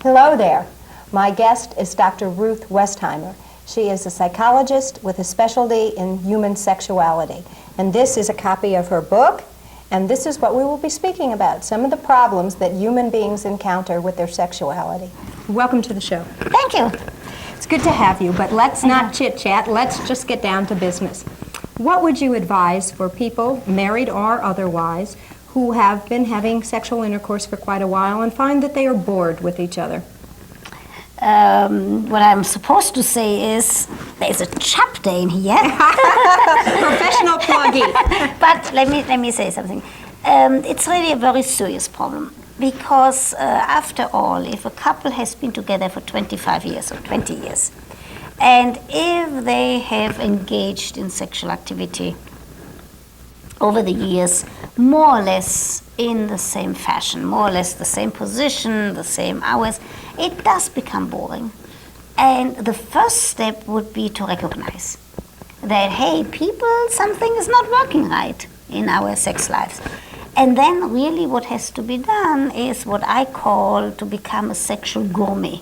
Hello there. My guest is Dr. Ruth Westheimer. She is a psychologist with a specialty in human sexuality. And this is a copy of her book, and this is what we will be speaking about, some of the problems that human beings encounter with their sexuality. Welcome to the show. Thank you. It's good to have you, but let's not chit-chat. Let's just get down to business. What would you advise for people, married or otherwise, who have been having sexual intercourse for quite a while and find that they are bored with each other? What I'm supposed to say is there's a chapter in here. Professional plugging. But let me say something. It's really a very serious problem because after all, if a couple has been together for 25 years or 20 years, and if they have engaged in sexual activity over the years, more or less in the same fashion, more or less the same position, the same hours, it does become boring. And the first step would be to recognize that, hey, people, something is not working right in our sex lives. And then really what has to be done is what I call to become a sexual gourmet,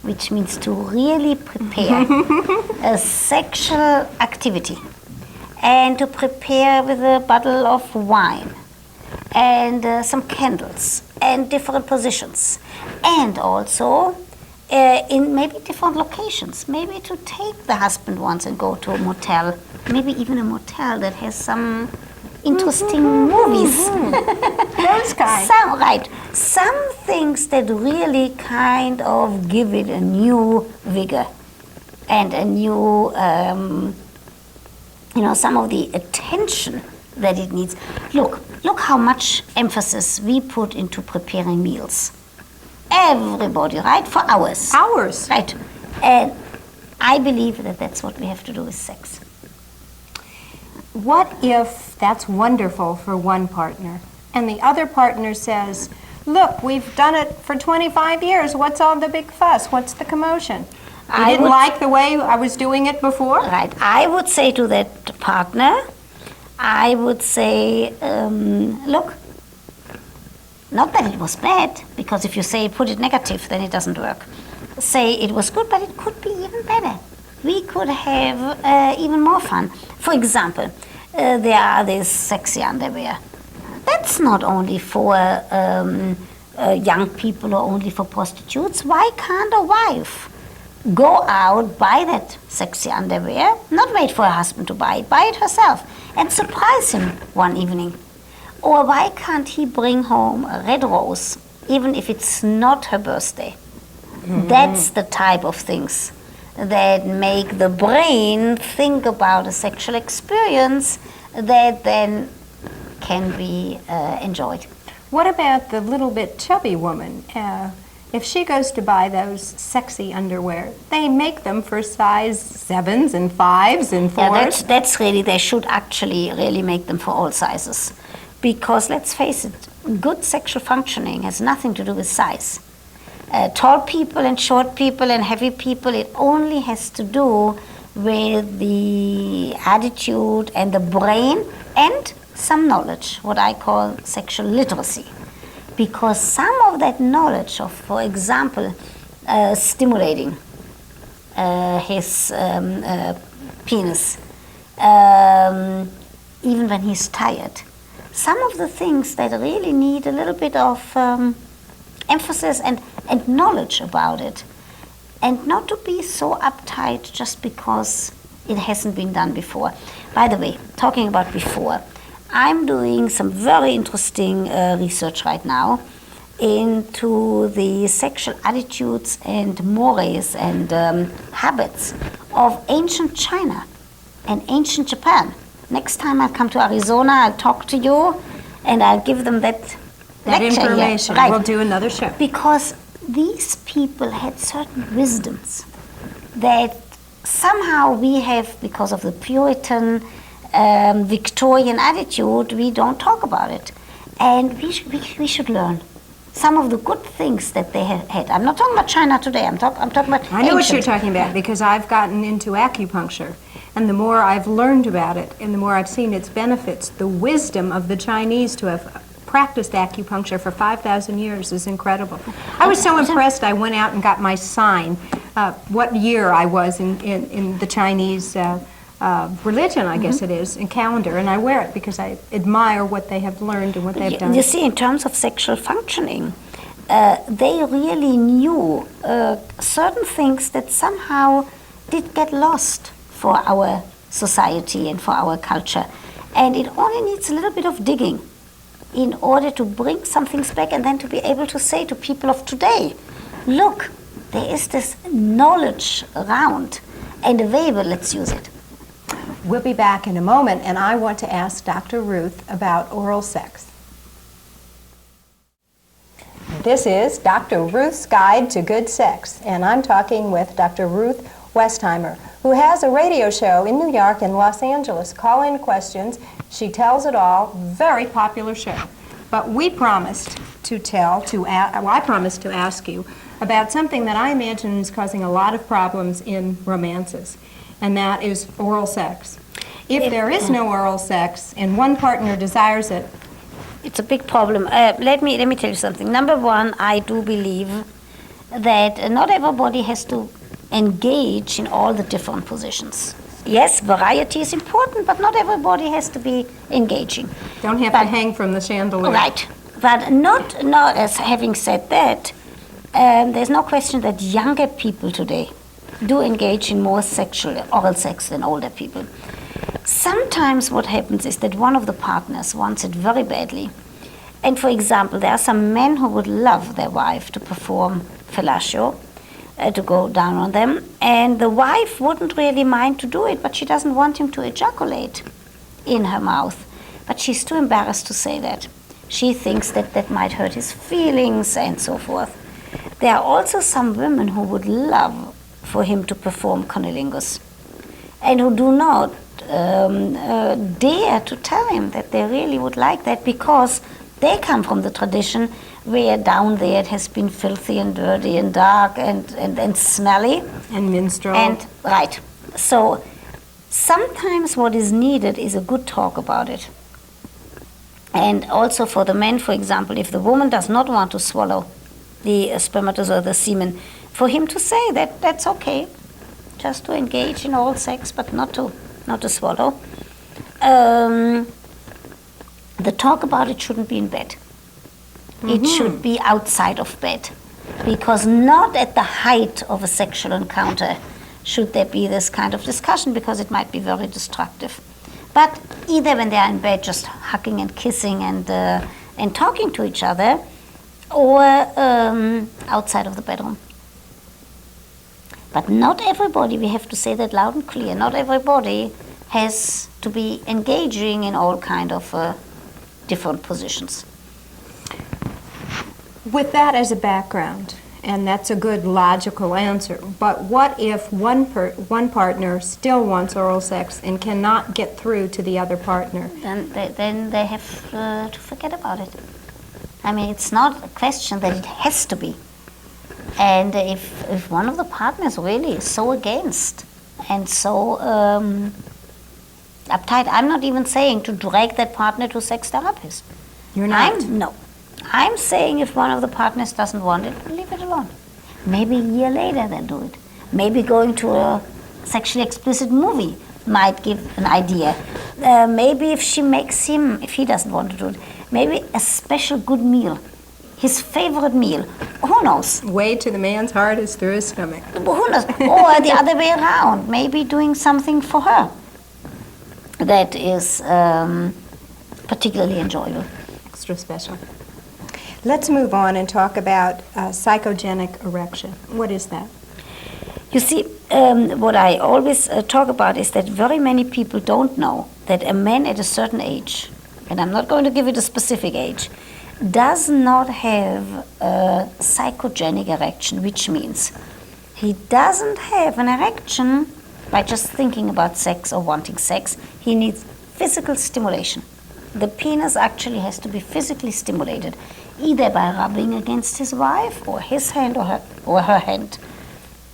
which means to really prepare a sexual activity and to prepare with a bottle of wine and some candles and different positions, and also in maybe different locations, maybe to take the husband once and go to a motel, maybe even a motel that has some interesting movies. Those kinds. Some things that really kind of give it a new vigor and a new some of the attention that it needs. Look how much emphasis we put into preparing meals. Everybody, right? For hours. Hours. Right. And I believe that that's what we have to do with sex. What if that's wonderful for one partner and the other partner says, look, we've done it for 25 years. What's all the big fuss? What's the commotion? You didn't like the way I was doing it before? Right. I would say to that partner, I would say, look, not that it was bad, because if you say put it negative, then it doesn't work. Say it was good, but it could be even better. We could have even more fun. For example, there are these sexy underwear. That's not only for young people or only for prostitutes. Why can't a wife go out, buy that sexy underwear, not wait for her husband to buy it herself, and surprise him one evening? Or why can't he bring home a red rose, even if it's not her birthday? Mm-hmm. That's the type of things that make the brain think about a sexual experience that then can be enjoyed. What about the little bit chubby woman? If she goes to buy those sexy underwear, they make them for size 7s and 5s and 4s. Yeah, that's really, they should actually really make them for all sizes. Because let's face it, good sexual functioning has nothing to do with size. Tall people and short people and heavy people, it only has to do with the attitude and the brain and some knowledge, what I call sexual literacy. Because some of that knowledge of, for example, stimulating his penis, even when he's tired, some of the things that really need a little bit of emphasis and knowledge about it, and not to be so uptight just because it hasn't been done before. By the way, talking about before, I'm doing some very interesting research right now into the sexual attitudes and mores and habits of ancient China and ancient Japan. Next time I come to Arizona, I'll talk to you and I'll give them that information. Right. We'll do another show. Because these people had certain wisdoms that somehow we have, because of the Puritan Victorian attitude, we don't talk about it. And we should learn some of the good things that they have had. I'm not talking about China today, I'm talking about I know what you're talking about, because I've gotten into acupuncture. And the more I've learned about it, and the more I've seen its benefits, the wisdom of the Chinese to have practiced acupuncture for 5,000 years is incredible. I was so impressed I went out and got my sign, what year I was in the Chinese religion, I guess it is, and calendar, and I wear it because I admire what they have learned and what they've done. You see, in terms of sexual functioning, they really knew certain things that somehow did get lost for our society and for our culture. And it only needs a little bit of digging in order to bring some things back and then to be able to say to people of today, look, there is this knowledge around and available, let's use it. We'll be back in a moment, and I want to ask Dr. Ruth about oral sex. This is Dr. Ruth's Guide to Good Sex, and I'm talking with Dr. Ruth Westheimer, who has a radio show in New York and Los Angeles. Call in questions. She tells it all. Very popular show. But we promised I promised to ask you about something that I imagine is causing a lot of problems in romances, and that is oral sex. If there is no oral sex and one partner desires it, it's a big problem. Let me tell you something. Number one, I do believe that not everybody has to engage in all the different positions. Yes, variety is important, but not everybody has to be engaging. Don't have to hang from the chandelier. Right. But not as having said that, there's no question that younger people today do engage in more sexual oral sex than older people. Sometimes what happens is that one of the partners wants it very badly. And for example, there are some men who would love their wife to perform fellatio, to go down on them, and the wife wouldn't really mind to do it, but she doesn't want him to ejaculate in her mouth. But she's too embarrassed to say that. She thinks that that might hurt his feelings and so forth. There are also some women who would love for him to perform cunnilingus and who do not dare to tell him that they really would like that because they come from the tradition where down there it has been filthy and dirty and dark and smelly. And minstrel. And, right. So sometimes what is needed is a good talk about it. And also for the men, for example, if the woman does not want to swallow the spermatozoa or the semen, for him to say that that's okay, just to engage in oral sex, but not to swallow. The talk about it shouldn't be in bed. It should be outside of bed, because not at the height of a sexual encounter should there be this kind of discussion, because it might be very destructive. But either when they are in bed, just hugging and kissing and talking to each other, or outside of the bedroom. But not everybody, we have to say that loud and clear, not everybody has to be engaging in all kind of different positions. With that as a background, and that's a good logical answer, but what if one partner still wants oral sex and cannot get through to the other partner? Then they have to forget about it. I mean, it's not a question that it has to be. And if one of the partners really is so against and so uptight, I'm not even saying to drag that partner to a sex therapist. You're not? No. I'm saying if one of the partners doesn't want it, leave it alone. Maybe a year later then do it. Maybe going to a sexually explicit movie might give an idea. Maybe if she makes him, if he doesn't want to do it, maybe a special good meal, his favorite meal. Who knows? Way to the man's heart is through his stomach. Who knows? Or the other way around, maybe doing something for her that is particularly enjoyable. Extra special. Let's move on and talk about psychogenic erection. What is that? You see, what I always talk about is that very many people don't know that a man at a certain age, and I'm not going to give it a specific age, does not have a psychogenic erection, which means he doesn't have an erection by just thinking about sex or wanting sex. He needs physical stimulation. The penis actually has to be physically stimulated, either by rubbing against his wife or his hand or her hand.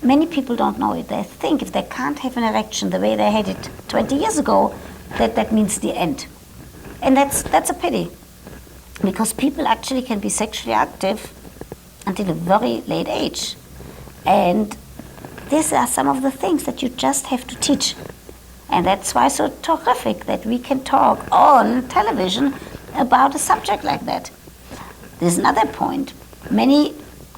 Many people don't know it. They think if they can't have an erection the way they had it 20 years ago, that means the end. And that's a pity. because people actually can be sexually active until a very late age. And these are some of the things that you just have to teach. And that's why it's so terrific that we can talk on television about a subject like that. There's another point. Many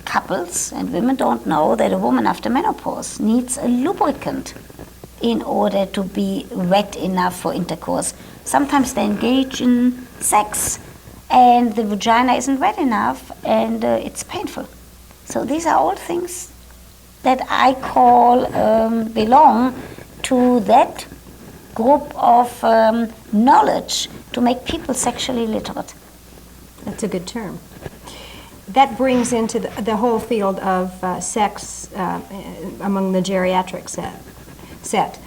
couples and women don't know that a woman after menopause needs a lubricant in order to be wet enough for intercourse. Sometimes they engage in sex and the vagina isn't wet enough and it's painful. So these are all things that I call belong to that group of knowledge to make people sexually literate. That's a good term. That brings into the whole field of sex among the geriatric set.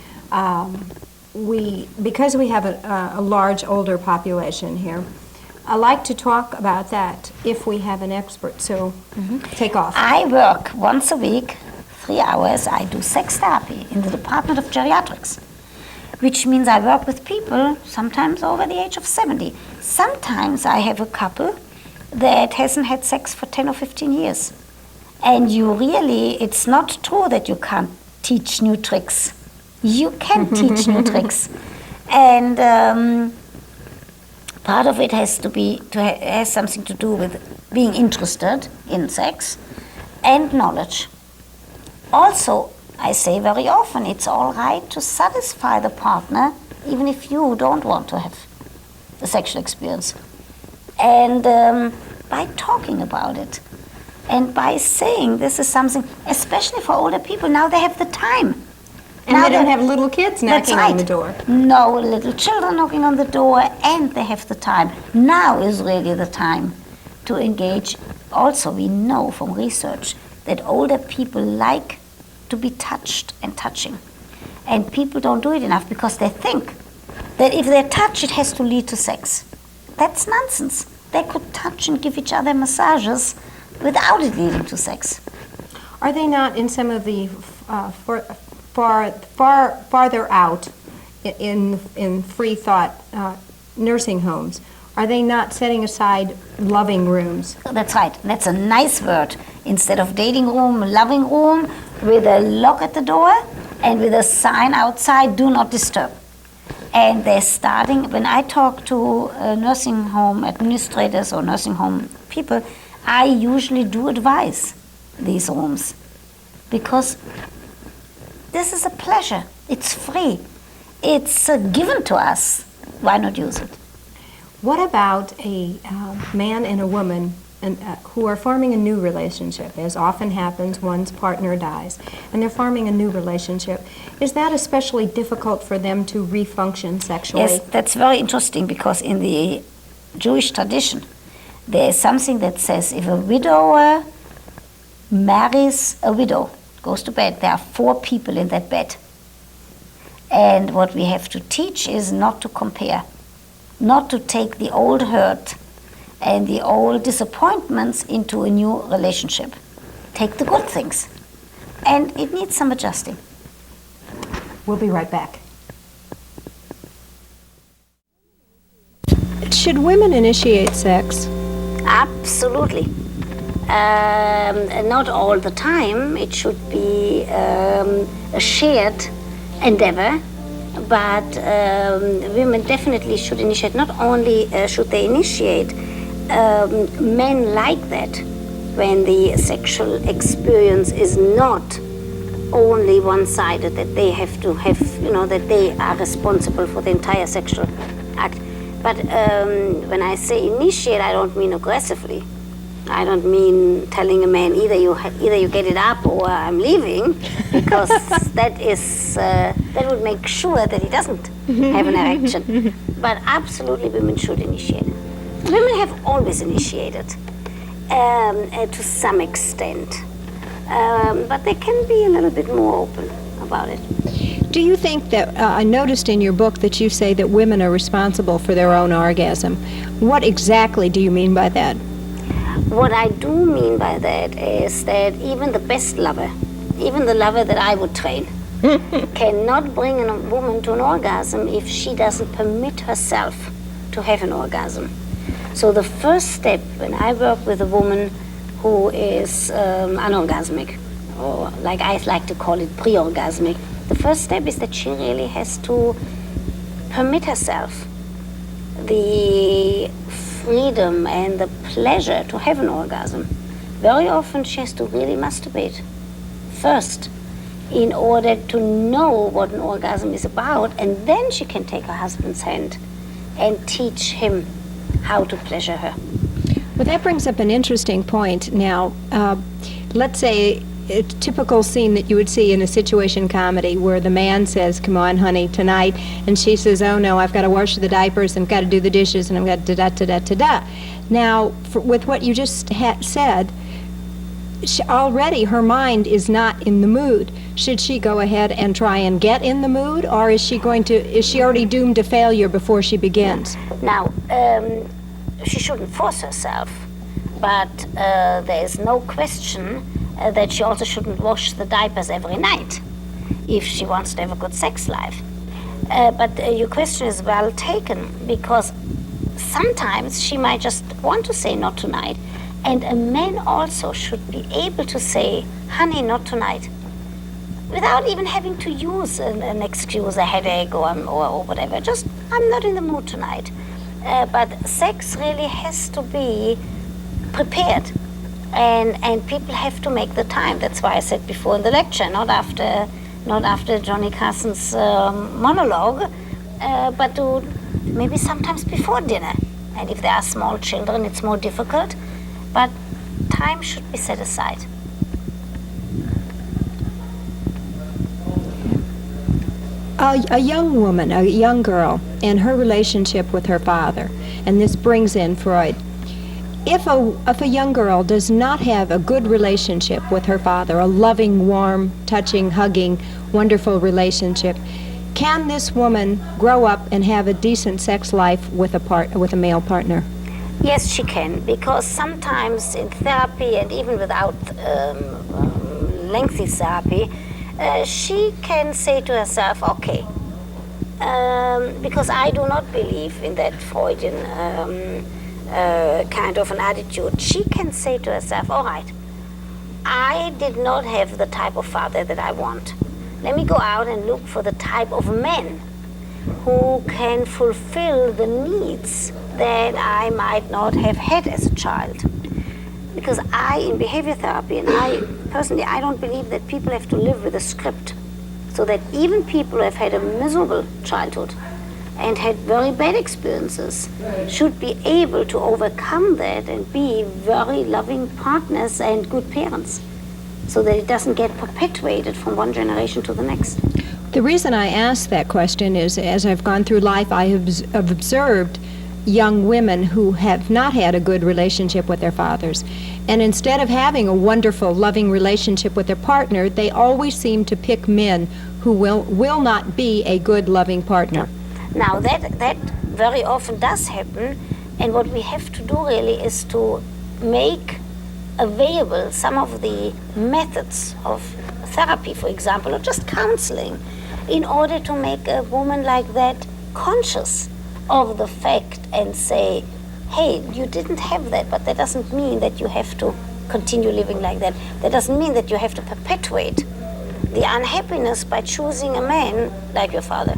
Because we have a large older population here, I like to talk about that if we have an expert, so take off. I work once a week, 3 hours, I do sex therapy in the Department of Geriatrics, which means I work with people sometimes over the age of 70. Sometimes I have a couple that hasn't had sex for 10 or 15 years. And it's not true that you can't teach new tricks. You can teach new tricks. And part of it has something to do with being interested in sex and knowledge. Also, I say very often, it's all right to satisfy the partner even if you don't want to have the sexual experience. And by talking about it and by saying this is something, especially for older people, now they have the time. And now they don't have little kids knocking on the door. No little children knocking on the door, and they have the time. Now is really the time to engage. Also, we know from research that older people like to be touched and touching. And people don't do it enough because they think that if they touch, it has to lead to sex. That's nonsense. They could touch and give each other massages without it leading to sex. Are they not in some of the farther out in free thought nursing homes? Are they not setting aside loving rooms? That's right. That's a nice word. Instead of dating room, loving room, with a lock at the door and with a sign outside, do not disturb. And they're starting, when I talk to nursing home administrators or nursing home people, I usually do advise these rooms because this is a pleasure. It's free. It's given to us. Why not use it? What about a man and a woman who are forming a new relationship? As often happens, one's partner dies, and they're forming a new relationship. Is that especially difficult for them to refunction sexually? Yes, that's very interesting because in the Jewish tradition, there is something that says if a widower marries a widow, goes to bed, there are 4 people in that bed. And what we have to teach is not to compare, not to take the old hurt and the old disappointments into a new relationship. Take the good things. And it needs some adjusting. We'll be right back. Should women initiate sex? Absolutely. Not all the time. It should be a shared endeavor. But women definitely should initiate. Not only should they initiate, men like that when the sexual experience is not only one-sided, that they have to have, that they are responsible for the entire sexual act. But when I say initiate, I don't mean aggressively. I don't mean telling a man either you get it up or I'm leaving, because that would make sure that he doesn't have an erection. But absolutely, women should initiate. Women have always initiated to some extent, but they can be a little bit more open about it. Do you think that, I noticed in your book that you say that women are responsible for their own orgasm. What exactly do you mean by that? What I do mean by that is that even the best lover, even the lover that I would train, cannot bring a woman to an orgasm if she doesn't permit herself to have an orgasm. So the first step when I work with a woman who is anorgasmic, or like I like to call it pre-orgasmic, the first step is that she really has to permit herself the freedom and the pleasure to have an orgasm. Very often she has to really masturbate first in order to know what an orgasm is about, and then she can take her husband's hand and teach him how to pleasure her. Well, that brings up an interesting point. Now, let's say a typical scene that you would see in a situation comedy where the man says, "Come on, honey, tonight," and she says, "Oh no, I've got to wash the diapers, and I've got to do the dishes, and I've got da-da-da-da-da-da." Now, with what you just said, already her mind is not in the mood. Should she go ahead and try and get in the mood, or is she already doomed to failure before she begins? Now, she shouldn't force herself, but there is no question that she also shouldn't wash the diapers every night if she wants to have a good sex life. But your question is well taken, because sometimes she might just want to say not tonight, and a man also should be able to say, "Honey, not tonight," without even having to use an excuse, a headache or whatever. Just, "I'm not in the mood tonight." But sex really has to be prepared, and people have to make the time. That's why I said before in the lecture, not after Johnny Carson's monologue, but maybe sometimes before dinner. And if there are small children, it's more difficult, but time should be set aside. A young woman, a young girl, and her relationship with her father, and this brings in Freud. If a young girl does not have a good relationship with her father, a loving, warm, touching, hugging, wonderful relationship, can this woman grow up and have a decent sex life with a male partner? Yes, she can, because sometimes in therapy, and even without lengthy therapy, she can say to herself, okay, because I do not believe in that Freudian kind of an attitude, she can say to herself, all right, I did not have the type of father that I want. Let me go out and look for the type of men who can fulfill the needs that I might not have had as a child. Because in behavior therapy, and I personally, I don't believe that people have to live with a script. So that even people who have had a miserable childhood and had very bad experiences should be able to overcome that and be very loving partners and good parents, so that it doesn't get perpetuated from one generation to the next. The reason I ask that question is, as I've gone through life, I have observed young women who have not had a good relationship with their fathers. And instead of having a wonderful, loving relationship with their partner, they always seem to pick men who will not be a good, loving partner. Now, that very often does happen, and what we have to do really is to make available some of the methods of therapy, for example, or just counseling, in order to make a woman like that conscious of the fact and say, hey, you didn't have that, but that doesn't mean that you have to continue living like that. That doesn't mean that you have to perpetuate the unhappiness by choosing a man like your father.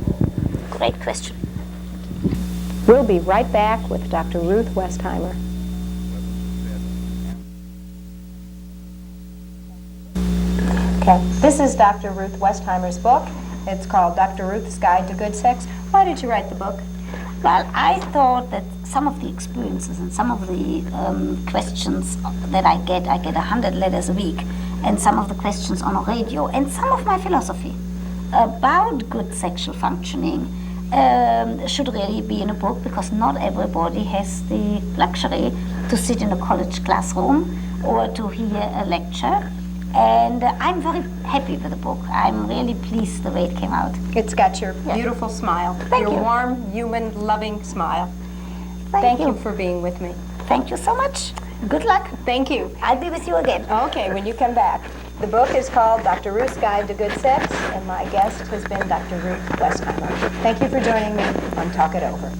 Great question. We'll be right back with Dr. Ruth Westheimer. Okay, this is Dr. Ruth Westheimer's book. It's called Dr. Ruth's Guide to Good Sex. Why did you write the book? Well, I thought that some of the experiences and some of the questions that I get 100 letters a week, and some of the questions on radio, and some of my philosophy about good sexual functioning should really be in a book, because not everybody has the luxury to sit in a college classroom or to hear a lecture. And I'm very happy with the book. I'm really pleased the way it came out. It's got your beautiful smile. Thank you. Your warm, human, loving smile. Thank you for being with me. Thank you so much. Good luck. Thank you. I'll be with you again. Okay, when you come back. The book is called Dr. Ruth's Guide to Good Sex, and my guest has been Dr. Ruth Westheimer. Thank you for joining me on Talk It Over.